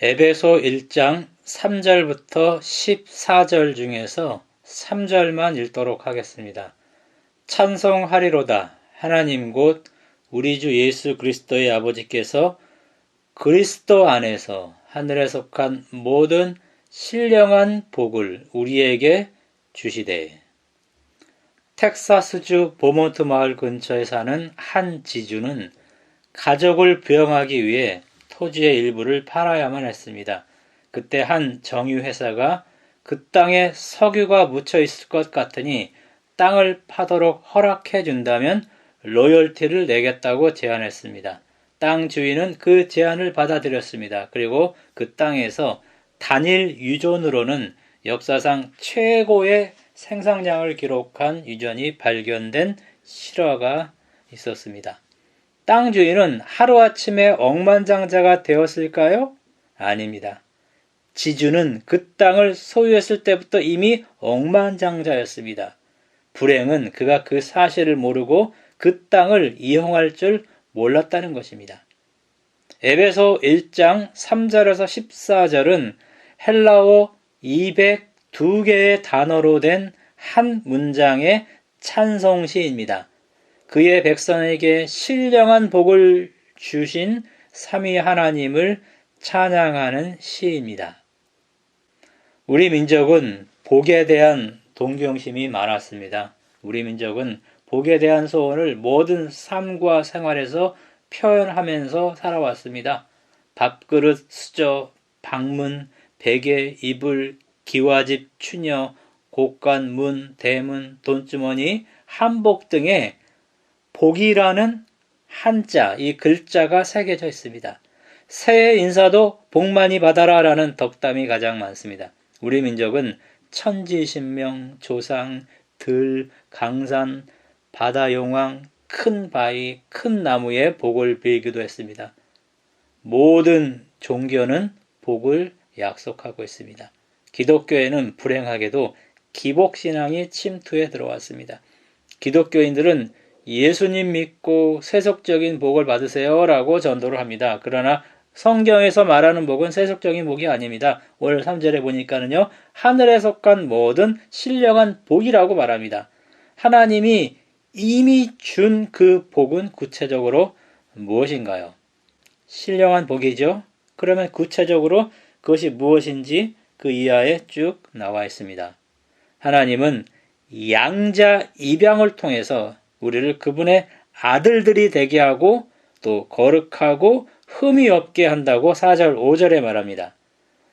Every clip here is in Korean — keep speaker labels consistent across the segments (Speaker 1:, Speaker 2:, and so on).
Speaker 1: 에베소 1장 3절부터 14절 중에서 3절만 읽도록 하겠습니다. 찬송하리로다. 하나님 곧 우리 주 예수 그리스도의 아버지께서 그리스도 안에서 하늘에 속한 모든 신령한 복을 우리에게 주시되. 텍사스주 보몬트 마을 근처에 사는 한 지주는 가족을 부양하기 위해 토지의 일부를 팔아야만 했습니다. 그때 한 정유회사가 그 땅에 석유가 묻혀 있을 것 같으니 땅을 파도록 허락해 준다면 로열티를 내겠다고 제안했습니다. 땅 주인은 그 제안을 받아들였습니다. 그리고 그 땅에서 단일 유전으로는 역사상 최고의 생산량을 기록한 유전이 발견된 실화가 있었습니다. 땅 주인은 하루아침에 억만장자가 되었을까요? 아닙니다. 지주는 그 땅을 소유했을 때부터 이미 억만장자였습니다. 불행은 그가 그 사실을 모르고 그 땅을 이용할 줄 몰랐다는 것입니다. 에베소 1장 3절에서 14절은 헬라어 202개의 단어로 된 한 문장의 찬송시입니다. 그의 백성에게 신령한 복을 주신 삼위 하나님을 찬양하는 시입니다. 우리 민족은 복에 대한 동경심이 많았습니다. 우리 민족은 복에 대한 소원을 모든 삶과 생활에서 표현하면서 살아왔습니다. 밥그릇, 수저, 방문, 베개, 이불, 기와집, 추녀, 곳간, 문, 대문, 돈주머니, 한복 등의 복이라는 한자, 이 글자가 새겨져 있습니다. 새해 인사도 복 많이 받아라 라는 덕담이 가장 많습니다. 우리 민족은 천지신명, 조상, 들, 강산, 바다용왕, 큰 바위, 큰 나무에 복을 빌기도 했습니다. 모든 종교는 복을 약속하고 있습니다. 기독교에는 불행하게도 기복신앙이 침투해 들어왔습니다. 기독교인들은 예수님 믿고 세속적인 복을 받으세요 라고 전도를 합니다. 그러나 성경에서 말하는 복은 세속적인 복이 아닙니다. 오늘 3절에 보니까는요, 하늘에 속한 모든 신령한 복이라고 말합니다. 하나님이 이미 준 그 복은 구체적으로 무엇인가요? 신령한 복이죠. 그러면 구체적으로 그것이 무엇인지 그 이하에 쭉 나와 있습니다. 하나님은 양자 입양을 통해서 우리를 그분의 아들들이 되게 하고 또 거룩하고 흠이 없게 한다고 4절 5절에 말합니다.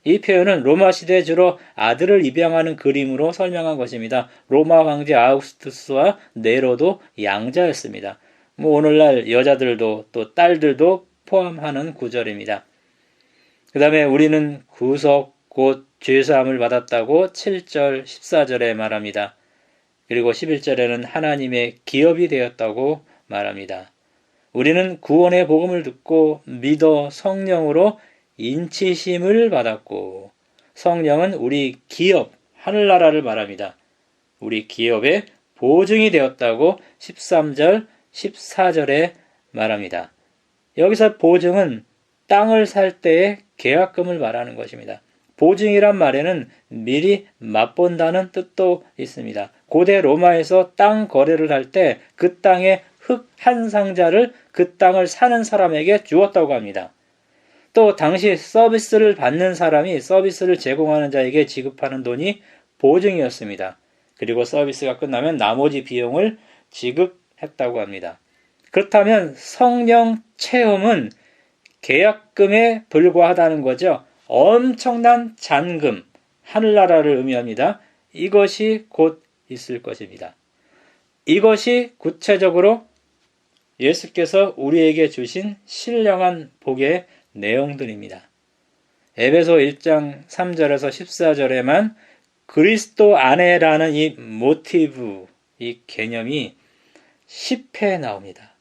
Speaker 1: 이 표현은 로마 시대에 주로 아들을 입양하는 그림으로 설명한 것입니다. 로마 황제 아우구스투스와 네로도 양자였습니다. 오늘날 여자들도 또 딸들도 포함하는 구절입니다. 그 다음에 우리는 구속 곧 죄사함을 받았다고 7절 14절에 말합니다. 그리고 11절에는 하나님의 기업이 되었다고 말합니다. 우리는 구원의 복음을 듣고 믿어 성령으로 인치심을 받았고, 성령은 우리 기업, 하늘나라를 말합니다. 우리 기업의 보증이 되었다고 13절, 14절에 말합니다. 여기서 보증은 땅을 살 때의 계약금을 말하는 것입니다. 보증이란 말에는 미리 맛본다는 뜻도 있습니다. 고대 로마에서 땅 거래를 할 때 그 땅의 흙 한 상자를 그 땅을 사는 사람에게 주었다고 합니다. 또 당시 서비스를 받는 사람이 서비스를 제공하는 자에게 지급하는 돈이 보증이었습니다. 그리고 서비스가 끝나면 나머지 비용을 지급했다고 합니다. 그렇다면 성령 체험은 계약금에 불과하다는 거죠. 엄청난 잔금, 하늘나라를 의미합니다. 이것이 곧 있을 것입니다. 이것이 구체적으로 예수께서 우리에게 주신 신령한 복의 내용들입니다. 에베소 1장 3절에서 14절에만 그리스도 안에라는 이 모티브, 이 개념이 10회 나옵니다.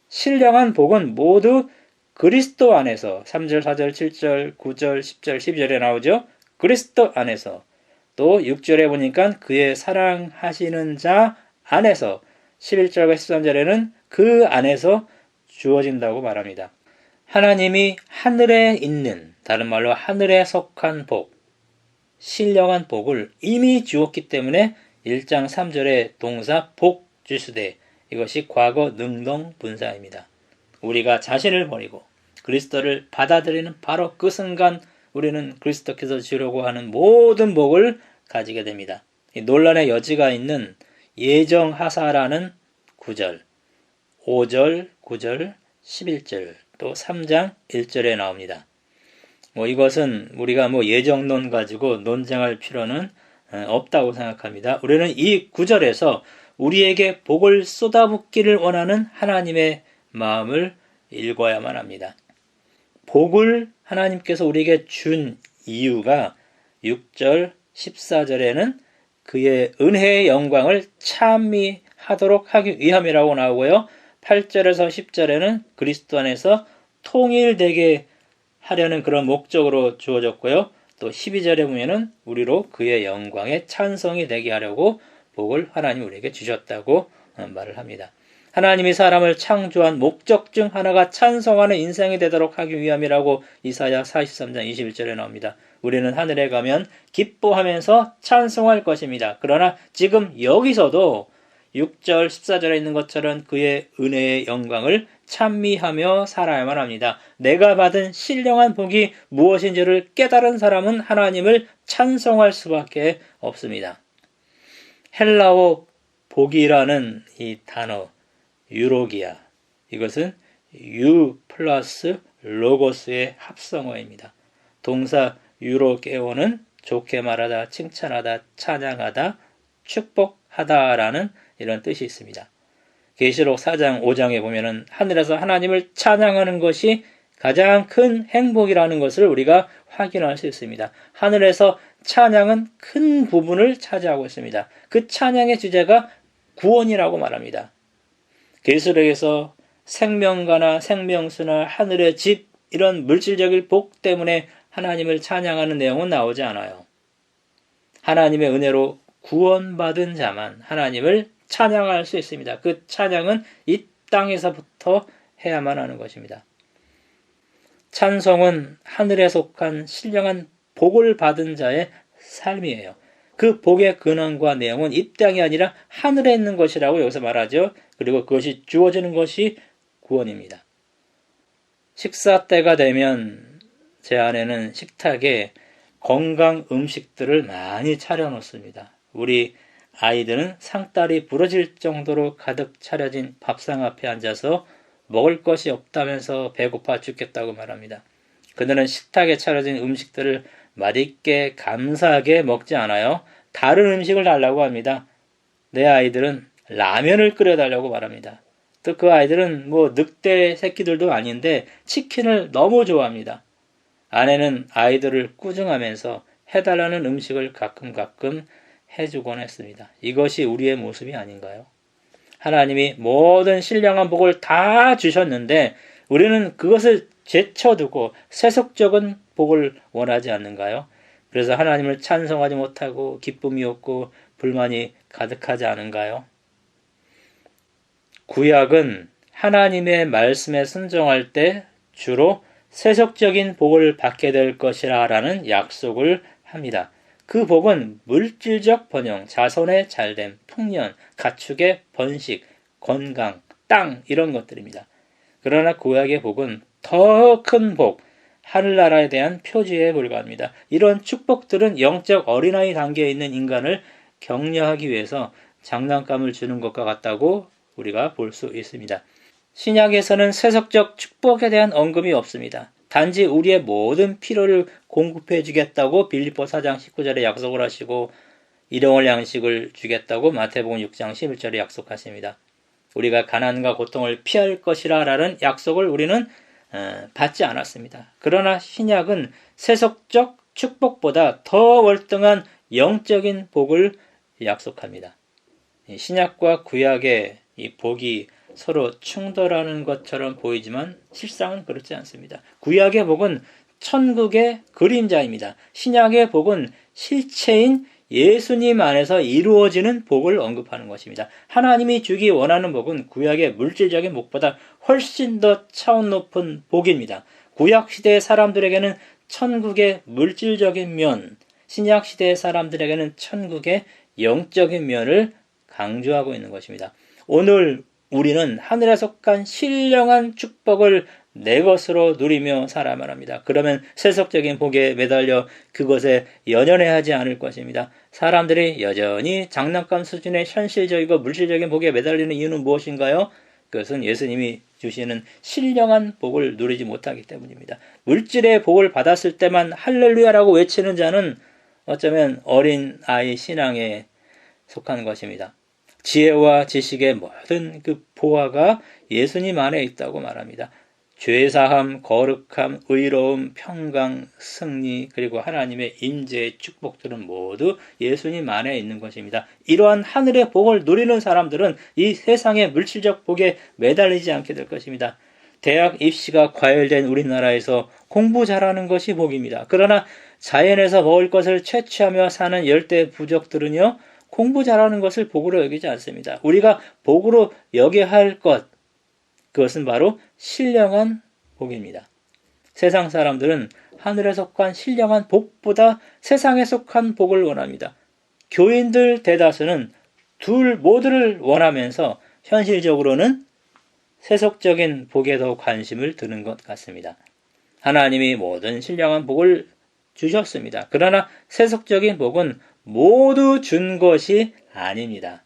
Speaker 1: 신령한 복은 모두 그리스도 안에서 3절, 4절, 7절, 9절, 10절, 12절에 나오죠. 그리스도 안에서. 또 6절에 보니까 그의 사랑하시는 자 안에서, 11절과 13절에는 그 안에서 주어진다고 말합니다. 하나님이 하늘에 있는 다른 말로 하늘에 속한 복, 신령한 복을 이미 주었기 때문에 1장 3절의 동사 복 주시되, 이것이 과거 능동 분사입니다. 우리가 자신을 버리고 그리스도를 받아들이는 바로 그 순간 우리는 그리스도께서 주려고 하는 모든 복을 가지게 됩니다. 이 논란의 여지가 있는 예정하사라는 9절, 5절, 9절, 11절, 또 3장 1절에 나옵니다. 이것은 우리가 예정론 가지고 논쟁할 필요는 없다고 생각합니다. 우리는 이 9절에서 우리에게 복을 쏟아붓기를 원하는 하나님의 마음을 읽어야만 합니다. 복을 하나님께서 우리에게 준 이유가 6절, 14절에는 그의 은혜의 영광을 찬미하도록 하기 위함이라고 나오고요. 8절에서 10절에는 그리스도 안에서 통일되게 하려는 그런 목적으로 주어졌고요. 또 12절에 보면은 우리로 그의 영광에 찬송이 되게 하려고 복을 하나님 우리에게 주셨다고 말을 합니다. 하나님이 사람을 창조한 목적 중 하나가 찬송하는 인생이 되도록 하기 위함이라고 이사야 43장 21절에 나옵니다. 우리는 하늘에 가면 기뻐하면서 찬송할 것입니다. 그러나 지금 여기서도 6절, 14절에 있는 것처럼 그의 은혜의 영광을 찬미하며 살아야만 합니다. 내가 받은 신령한 복이 무엇인지를 깨달은 사람은 하나님을 찬송할 수밖에 없습니다. 헬라어 복이라는 이 단어, 유로기아, 이것은 유 플러스 로고스의 합성어입니다. 동사 유로게오는 좋게 말하다, 칭찬하다, 찬양하다, 축복하다라는 이런 뜻이 있습니다. 계시록 4장 5장에 보면은 하늘에서 하나님을 찬양하는 것이 가장 큰 행복이라는 것을 우리가 확인할 수 있습니다. 하늘에서 찬양은 큰 부분을 차지하고 있습니다. 그 찬양의 주제가 구원이라고 말합니다. 계시록에서 생명가나 생명수나 하늘의 집, 이런 물질적인 복 때문에 하나님을 찬양하는 내용은 나오지 않아요. 하나님의 은혜로 구원받은 자만 하나님을 찬양할 수 있습니다. 그 찬양은 이 땅에서부터 해야만 하는 것입니다. 찬송은 하늘에 속한 신령한 복을 받은 자의 삶이에요. 그 복의 근원과 내용은 이 땅이 아니라 하늘에 있는 것이라고 여기서 말하죠. 그리고 그것이 주어지는 것이 구원입니다. 식사 때가 되면 제 아내는 식탁에 건강 음식들을 많이 차려놓습니다. 우리 아이들은 상다리 부러질 정도로 가득 차려진 밥상 앞에 앉아서 먹을 것이 없다면서 배고파 죽겠다고 말합니다. 그들은 식탁에 차려진 음식들을 맛있게 감사하게 먹지 않아요. 다른 음식을 달라고 합니다. 내 아이들은 라면을 끓여달라고 말합니다. 또 그 아이들은 늑대 새끼들도 아닌데 치킨을 너무 좋아합니다. 아내는 아이들을 꾸중하면서 해달라는 음식을 가끔 해주곤 했습니다. 이것이 우리의 모습이 아닌가요? 하나님이 모든 신령한 복을 다 주셨는데 우리는 그것을 제쳐두고 세속적인 복을 원하지 않는가요? 그래서 하나님을 찬송하지 못하고 기쁨이 없고 불만이 가득하지 않은가요? 구약은 하나님의 말씀에 순종할 때 주로 세속적인 복을 받게 될 것이라 라는 약속을 합니다. 그 복은 물질적 번영, 자손의 잘됨, 풍년, 가축의 번식, 건강, 땅, 이런 것들입니다. 그러나 구약의 복은 더 큰 복, 하늘나라에 대한 표지에 불과합니다. 이런 축복들은 영적 어린아이 단계에 있는 인간을 격려하기 위해서 장난감을 주는 것과 같다고 우리가 볼 수 있습니다. 신약에서는 세속적 축복에 대한 언급이 없습니다. 단지 우리의 모든 필요를 공급해 주겠다고 빌립보 4장 19절에 약속을 하시고 일용할 양식을 주겠다고 마태복음 6장 11절에 약속하십니다. 우리가 가난과 고통을 피할 것이라 라는 약속을 우리는 받지 않았습니다. 그러나 신약은 세속적 축복보다 더 월등한 영적인 복을 약속합니다. 신약과 구약의 이 복이 서로 충돌하는 것처럼 보이지만 실상은 그렇지 않습니다. 구약의 복은 천국의 그림자입니다. 신약의 복은 실체인 예수님 안에서 이루어지는 복을 언급하는 것입니다. 하나님이 주기 원하는 복은 구약의 물질적인 복보다 훨씬 더 차원 높은 복입니다. 구약 시대의 사람들에게는 천국의 물질적인 면, 신약시대의 사람들에게는 천국의 영적인 면을 강조하고 있는 것입니다. 오늘 우리는 하늘에 속한 신령한 축복을 내 것으로 누리며 살아야만 합니다. 그러면 세속적인 복에 매달려 그것에 연연해야 하지 않을 것입니다. 사람들이 여전히 장난감 수준의 현실적이고 물질적인 복에 매달리는 이유는 무엇인가요? 그것은 예수님이 주시는 신령한 복을 누리지 못하기 때문입니다. 물질의 복을 받았을 때만 할렐루야라고 외치는 자는 어쩌면 어린 아이 신앙에 속한 것입니다. 지혜와 지식의 모든 그 보화가 예수님 안에 있다고 말합니다. 죄사함, 거룩함, 의로움, 평강, 승리, 그리고 하나님의 임재의 축복들은 모두 예수님 안에 있는 것입니다. 이러한 하늘의 복을 누리는 사람들은 이 세상의 물질적 복에 매달리지 않게 될 것입니다. 대학 입시가 과열된 우리나라에서 공부 잘하는 것이 복입니다. 그러나 자연에서 먹을 것을 채취하며 사는 열대 부족들은요, 공부 잘하는 것을 복으로 여기지 않습니다. 우리가 복으로 여겨야 할 것, 그것은 바로 신령한 복입니다. 세상 사람들은 하늘에 속한 신령한 복보다 세상에 속한 복을 원합니다. 교인들 대다수는 둘 모두를 원하면서 현실적으로는 세속적인 복에 더 관심을 두는 것 같습니다. 하나님이 모든 신령한 복을 주셨습니다. 그러나 세속적인 복은 모두 준 것이 아닙니다.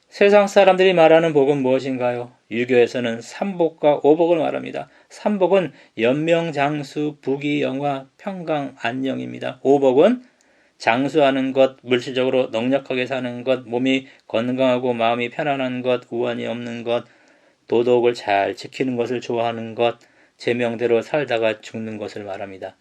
Speaker 1: 세상 사람들이 말하는 복은 무엇인가요? 유교에서는 삼복과 오복을 말합니다. 삼복은 연명장수, 부귀영화, 평강, 안녕입니다. 오복은 장수하는 것, 물질적으로 넉넉하게 사는 것, 몸이 건강하고 마음이 편안한 것, 우환이 없는 것, 도덕을 잘 지키는 것을 좋아하는 것, 제명대로 살다가 죽는 것을 말합니다.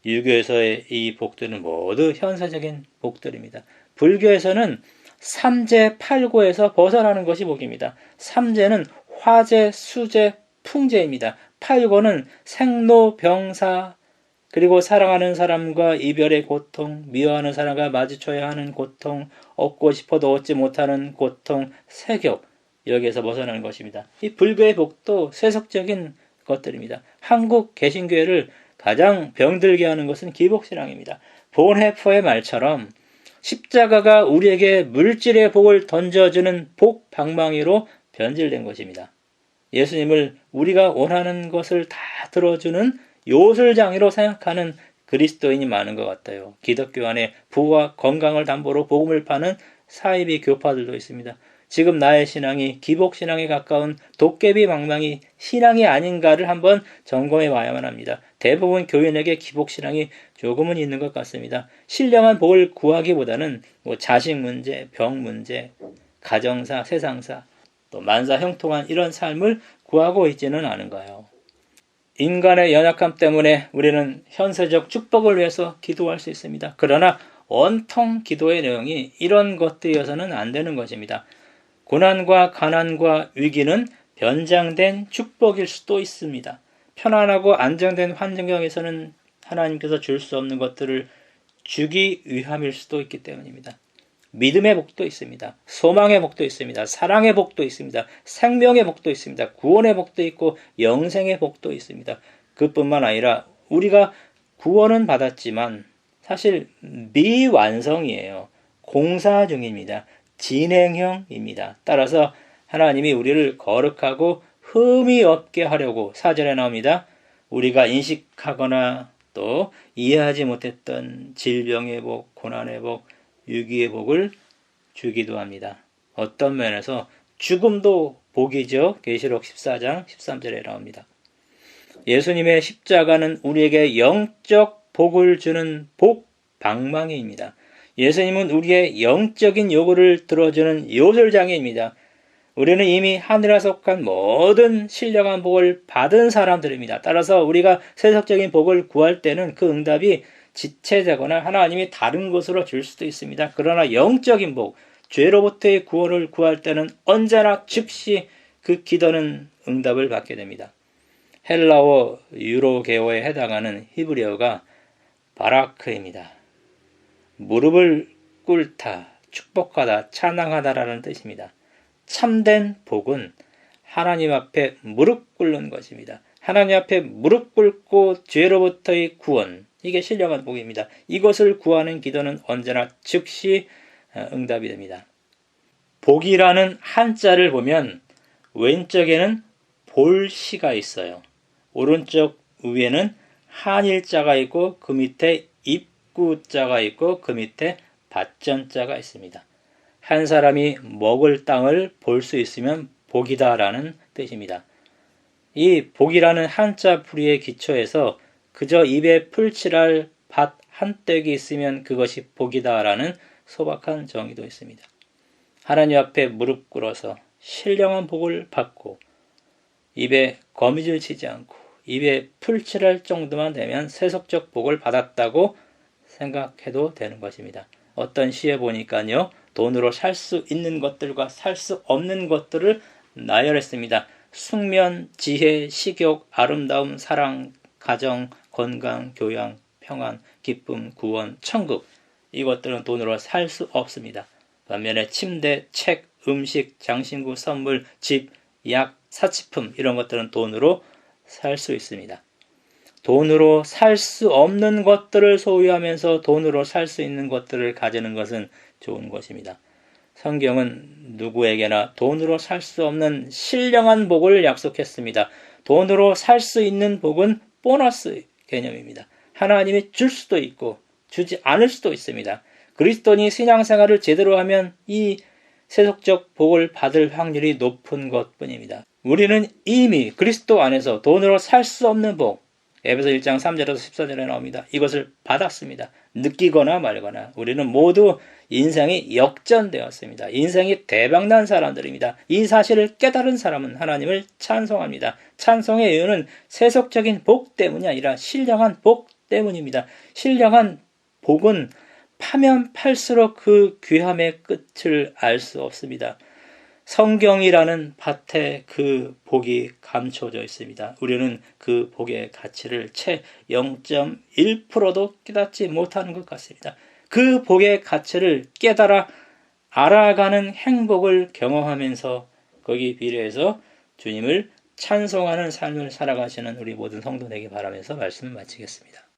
Speaker 1: 유교에서의 이 복들은 모두 현세적인 복들입니다. 불교에서는 삼재, 팔고에서 벗어나는 것이 복입니다. 삼재는 화재, 수재, 풍재입니다. 팔고는 생로, 병사, 그리고 사랑하는 사람과 이별의 고통, 미워하는 사람과 마주쳐야 하는 고통, 얻고 싶어도 얻지 못하는 고통, 세격, 여기에서 벗어나는 것입니다. 이 불교의 복도 세속적인 것들입니다. 한국 개신교회를 가장 병들게 하는 것은 기복신앙입니다. 본해퍼의 말처럼 십자가가 우리에게 물질의 복을 던져주는 복 방망이로 변질된 것입니다. 예수님을 우리가 원하는 것을 다 들어주는 요술장애로 생각하는 그리스도인이 많은 것 같아요. 기독교 안에 부와 건강을 담보로 복음을 파는 사이비 교파들도 있습니다. 지금 나의 신앙이 기복신앙에 가까운 도깨비 방망이 신앙이 아닌가를 한번 점검해 봐야만 합니다. 대부분 교인에게 기복신앙이 조금은 있는 것 같습니다. 신령한 복을 구하기보다는 자식 문제, 병 문제, 가정사, 세상사, 또 만사 형통한 이런 삶을 구하고 있지는 않은가요? 인간의 연약함 때문에 우리는 현세적 축복을 위해서 기도할 수 있습니다. 그러나 온통 기도의 내용이 이런 것들이어서는 안 되는 것입니다. 고난과 가난과 위기는 변장된 축복일 수도 있습니다. 편안하고 안정된 환경에서는 하나님께서 줄 수 없는 것들을 주기 위함일 수도 있기 때문입니다. 믿음의 복도 있습니다. 소망의 복도 있습니다. 사랑의 복도 있습니다. 생명의 복도 있습니다. 구원의 복도 있고 영생의 복도 있습니다. 그뿐만 아니라 우리가 구원은 받았지만 사실 미완성이에요. 공사 중입니다. 진행형입니다. 따라서 하나님이 우리를 거룩하고 흠이 없게 하려고 4절에 나옵니다. 우리가 인식하거나 또 이해하지 못했던 질병의 복, 고난의 복, 위기의 복을 주기도 합니다. 어떤 면에서 죽음도 복이죠. 계시록 14장 13절에 나옵니다. 예수님의 십자가는 우리에게 영적 복을 주는 복 방망이입니다. 예수님은 우리의 영적인 요구를 들어주는 요술장애입니다. 우리는 이미 하늘에 속한 모든 신령한 복을 받은 사람들입니다. 따라서 우리가 세속적인 복을 구할 때는 그 응답이 지체되거나 하나님이 다른 것으로 줄 수도 있습니다. 그러나 영적인 복, 죄로부터의 구원을 구할 때는 언제나 즉시 그 기도는 응답을 받게 됩니다. 헬라어 유로게오에 해당하는 히브리어가 바라크입니다. 무릎을 꿇다, 축복하다, 찬양하다라는 뜻입니다. 참된 복은 하나님 앞에 무릎 꿇는 것입니다. 하나님 앞에 무릎 꿇고 죄로부터의 구원, 이게 신령한 복입니다. 이것을 구하는 기도는 언제나 즉시 응답이 됩니다. 복이라는 한자를 보면 왼쪽에는 볼시가 있어요. 오른쪽 위에는 한일자가 있고 그 밑에 입구자가 있고 그 밑에 밭전자가 있습니다. 한 사람이 먹을 땅을 볼 수 있으면 복이다라는 뜻입니다. 이 복이라는 한자 풀이의 기초에서 그저 입에 풀칠할 밭 한 뼘이 있으면 그것이 복이다라는 소박한 정의도 있습니다. 하나님 앞에 무릎 꿇어서 신령한 복을 받고 입에 거미줄 치지 않고 입에 풀칠할 정도만 되면 세속적 복을 받았다고 생각해도 되는 것입니다. 어떤 시에 보니까요, 돈으로 살 수 있는 것들과 살 수 없는 것들을 나열했습니다. 숙면, 지혜, 식욕, 아름다움, 사랑, 가정, 건강, 교양, 평안, 기쁨, 구원, 천국, 이것들은 돈으로 살 수 없습니다. 반면에 침대, 책, 음식, 장신구, 선물, 집, 약, 사치품, 이런 것들은 돈으로 살 수 있습니다. 돈으로 살 수 없는 것들을 소유하면서 돈으로 살 수 있는 것들을 가지는 것은 좋은 것입니다. 성경은 누구에게나 돈으로 살 수 없는 신령한 복을 약속했습니다. 돈으로 살 수 있는 복은 보너스 개념입니다. 하나님이 줄 수도 있고 주지 않을 수도 있습니다. 그리스도인이 신앙생활을 제대로 하면 이 세속적 복을 받을 확률이 높은 것뿐입니다. 우리는 이미 그리스도 안에서 돈으로 살 수 없는 복, 에베소 1장 3절에서 14절에 나옵니다. 이것을 받았습니다. 느끼거나 말거나 우리는 모두 인생이 역전되었습니다. 인생이 대박난 사람들입니다. 이 사실을 깨달은 사람은 하나님을 찬송합니다. 찬송의 이유는 세속적인 복 때문이 아니라 신령한 복 때문입니다. 신령한 복은 파면 팔수록 그 귀함의 끝을 알 수 없습니다. 성경이라는 밭에 그 복이 감춰져 있습니다. 우리는 그 복의 가치를 채 0.1%도 깨닫지 못하는 것 같습니다. 그 복의 가치를 깨달아 알아가는 행복을 경험하면서 거기 비례해서 주님을 찬송하는 삶을 살아가시는 우리 모든 성도 되기 바라면서 말씀 마치겠습니다.